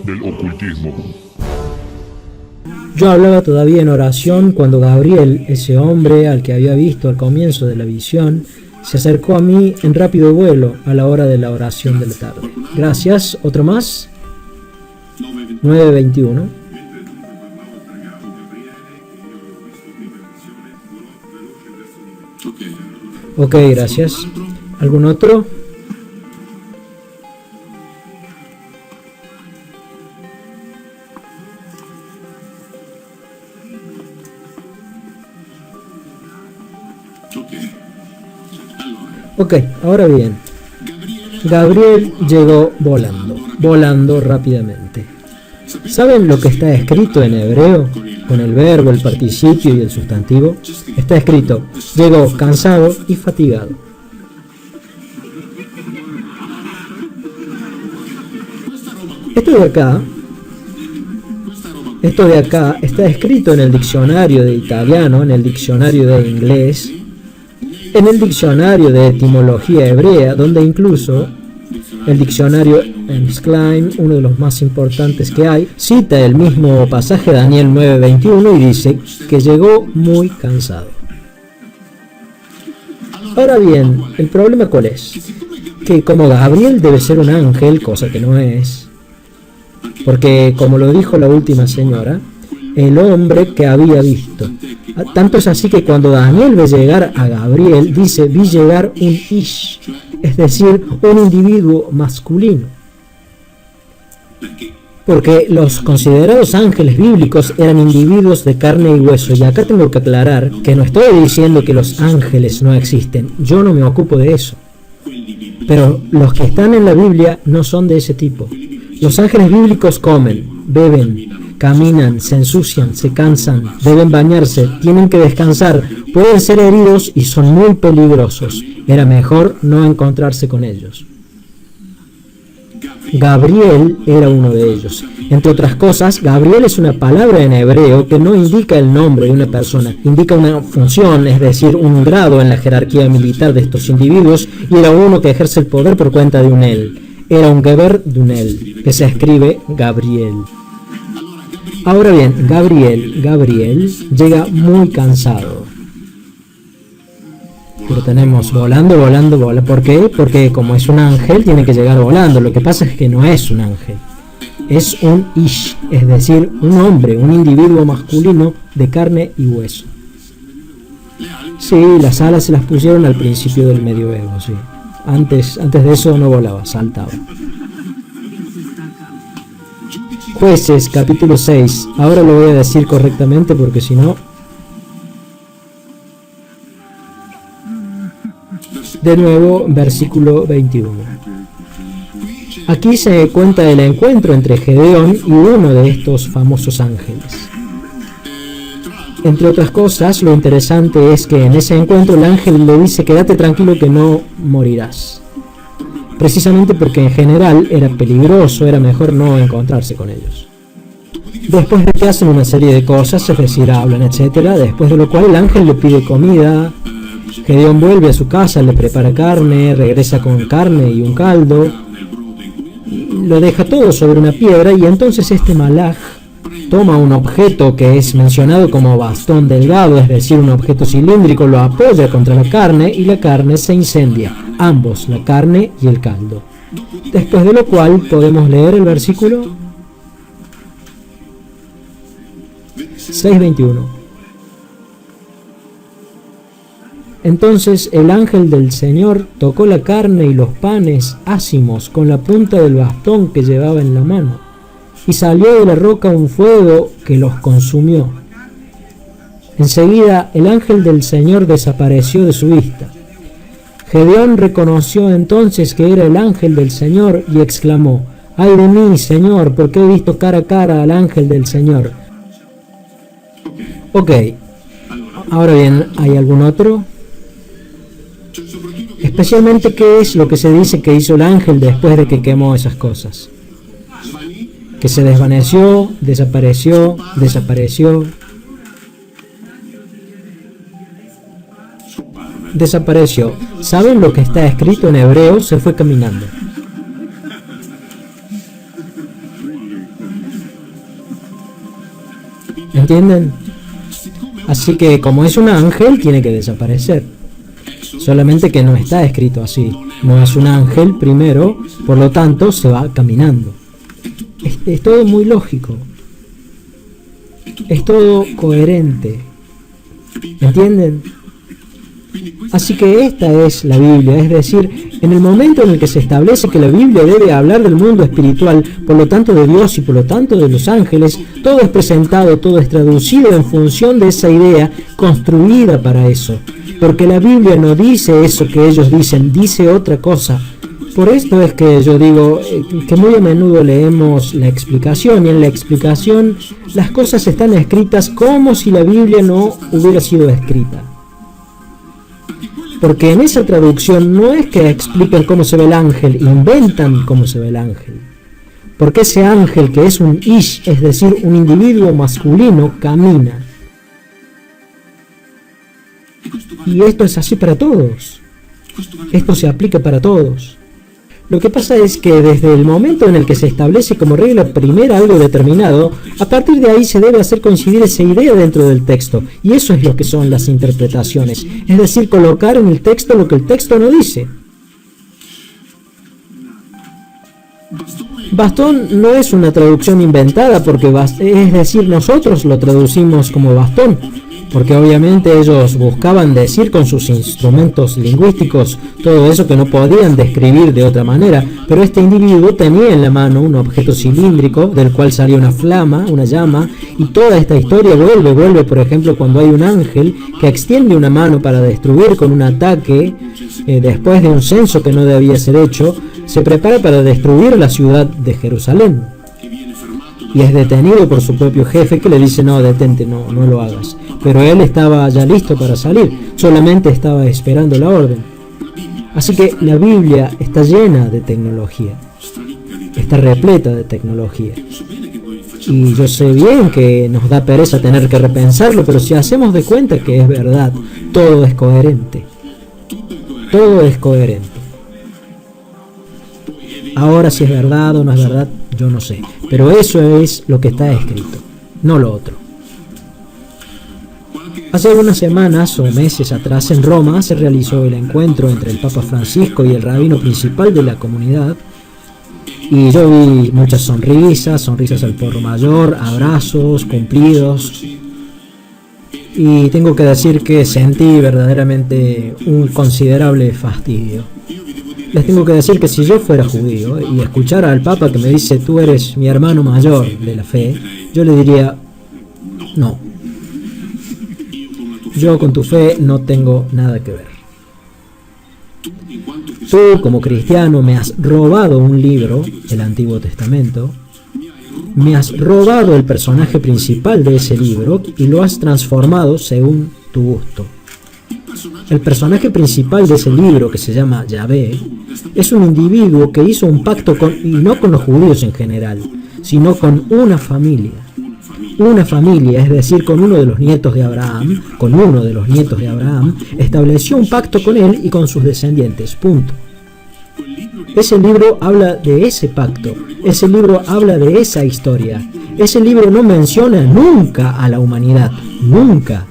del ocultismo. Yo hablaba todavía en oración cuando Gabriel, ese hombre al que había visto al comienzo de la visión, se acercó a mí en rápido vuelo a la hora de la oración de la tarde. Gracias. ¿Otro más? 9:21. Ok, gracias. ¿Algún otro? Ok, ahora bien, Gabriel llegó volando rápidamente. ¿Saben lo que está escrito en hebreo? Con el verbo, el participio y el sustantivo. Está escrito, llegó cansado y fatigado. Esto de acá está escrito en el diccionario de italiano, en el diccionario de inglés, en el diccionario de etimología hebrea, donde incluso el diccionario Ensklein, uno de los más importantes que hay, cita el mismo pasaje de Daniel 9:21 y dice que llegó muy cansado. Ahora bien, ¿el problema cuál es? Que como Gabriel debe ser un ángel, cosa que no es, porque como lo dijo la última señora, el hombre que había visto. Tanto es así que cuando Daniel ve llegar a Gabriel, dice, vi llegar un ish, es decir, un individuo masculino. Porque los considerados ángeles bíblicos eran individuos de carne y hueso. Y acá tengo que aclarar que no estoy diciendo que los ángeles no existen. Yo no me ocupo de eso. Pero los que están en la Biblia no son de ese tipo. Los ángeles bíblicos comen, beben, caminan, se ensucian, se cansan, deben bañarse, tienen que descansar, pueden ser heridos y son muy peligrosos. Era mejor no encontrarse con ellos. Gabriel era uno de ellos. Entre otras cosas, Gabriel es una palabra en hebreo que no indica el nombre de una persona, indica una función, es decir, un grado en la jerarquía militar de estos individuos, y era uno que ejerce el poder por cuenta de un él. Era un Geber de un él, que se escribe Gabriel. Ahora bien, Gabriel llega muy cansado. Lo tenemos volando. ¿Por qué? Porque como es un ángel, tiene que llegar volando. Lo que pasa es que no es un ángel. Es un ish, es decir, un hombre, un individuo masculino de carne y hueso. Sí, las alas se las pusieron al principio del medioevo, sí. Antes de eso no volaba, saltaba. Jueces, capítulo 6. Ahora lo voy a decir correctamente porque si no... De nuevo, versículo 21. Aquí se cuenta el encuentro entre Gedeón y uno de estos famosos ángeles. Entre otras cosas, lo interesante es que en ese encuentro el ángel le dice: quédate tranquilo que no morirás. Precisamente porque en general era peligroso, era mejor no encontrarse con ellos. Después de que hacen una serie de cosas, es decir, hablan, etc., después de lo cual el ángel le pide comida. Gedeón vuelve a su casa, le prepara carne, regresa con carne y un caldo, lo deja todo sobre una piedra, y entonces este malaj toma un objeto que es mencionado como bastón delgado, es decir, un objeto cilíndrico, lo apoya contra la carne y la carne se incendia, ambos, la carne y el caldo. Después de lo cual podemos leer el versículo 6:21. Entonces el ángel del Señor tocó la carne y los panes ácimos con la punta del bastón que llevaba en la mano, y salió de la roca un fuego que los consumió. Enseguida el ángel del Señor desapareció de su vista. Gedeón reconoció entonces que era el ángel del Señor y exclamó: ¡ay de mí, Señor, porque he visto cara a cara al ángel del Señor! Ok, ahora bien, ¿hay algún otro? Especialmente, ¿qué es lo que se dice que hizo el ángel después de que quemó esas cosas? Que se desvaneció, desapareció. Desapareció. ¿Saben lo que está escrito en hebreo? Se fue caminando. ¿Entienden? Así que como es un ángel, tiene que desaparecer. Solamente que no está escrito así. No es un ángel primero, por lo tanto se va caminando. Es todo muy lógico. Es todo coherente. ¿Entienden? Así que esta es la Biblia, es decir, en el momento en el que se establece que la Biblia debe hablar del mundo espiritual, por lo tanto de Dios y por lo tanto de los ángeles, todo es presentado, todo es traducido en función de esa idea construida para eso. Porque la Biblia no dice eso que ellos dicen, dice otra cosa. Por esto es que yo digo que muy a menudo leemos la explicación, y en la explicación las cosas están escritas como si la Biblia no hubiera sido escrita. Porque en esa traducción no es que expliquen cómo se ve el ángel, inventan cómo se ve el ángel. Porque ese ángel, que es un ish, es decir, un individuo masculino, camina. Y esto es así para todos. Esto se aplica para todos. Lo que pasa es que desde el momento en el que se establece como regla primera algo determinado, a partir de ahí se debe hacer coincidir esa idea dentro del texto, y eso es lo que son las interpretaciones, es decir, colocar en el texto lo que el texto no dice. Bastón no es una traducción inventada, porque es decir, nosotros lo traducimos como bastón, porque obviamente ellos buscaban decir con sus instrumentos lingüísticos todo eso que no podían describir de otra manera, pero este individuo tenía en la mano un objeto cilíndrico del cual salía una flama, una llama, y toda esta historia vuelve, por ejemplo, cuando hay un ángel que extiende una mano para destruir con un ataque, después de un censo que no debía ser hecho, se prepara para destruir la ciudad de Jerusalén. Y es detenido por su propio jefe, que le dice: no, detente, no lo hagas. Pero él estaba ya listo para salir, solamente estaba esperando la orden. Así que la Biblia está llena de tecnología, está repleta de tecnología. Y yo sé bien que nos da pereza tener que repensarlo, pero si hacemos de cuenta que es verdad, todo es coherente. Todo es coherente. Ahora, si es verdad o no es verdad, yo no sé. Pero eso es lo que está escrito, no lo otro. Hace algunas semanas o meses atrás en Roma se realizó el encuentro entre el Papa Francisco y el rabino principal de la comunidad. Y yo vi muchas sonrisas al porro mayor, abrazos, cumplidos. Y tengo que decir que sentí verdaderamente un considerable fastidio. Les tengo que decir que si yo fuera judío y escuchara al Papa que me dice: tú eres mi hermano mayor de la fe, yo le diría: no. Yo con tu fe no tengo nada que ver. Tú, como cristiano, me has robado un libro, el Antiguo Testamento, me has robado el personaje principal de ese libro y lo has transformado según tu gusto. El personaje principal de ese libro, que se llama Yahvé, es un individuo que hizo un pacto y no con los judíos en general, sino con una familia. Una familia, es decir, con uno de los nietos de Abraham, estableció un pacto con él y con sus descendientes, punto. Ese libro habla de ese pacto, ese libro habla de esa historia, ese libro no menciona nunca a la humanidad, nunca.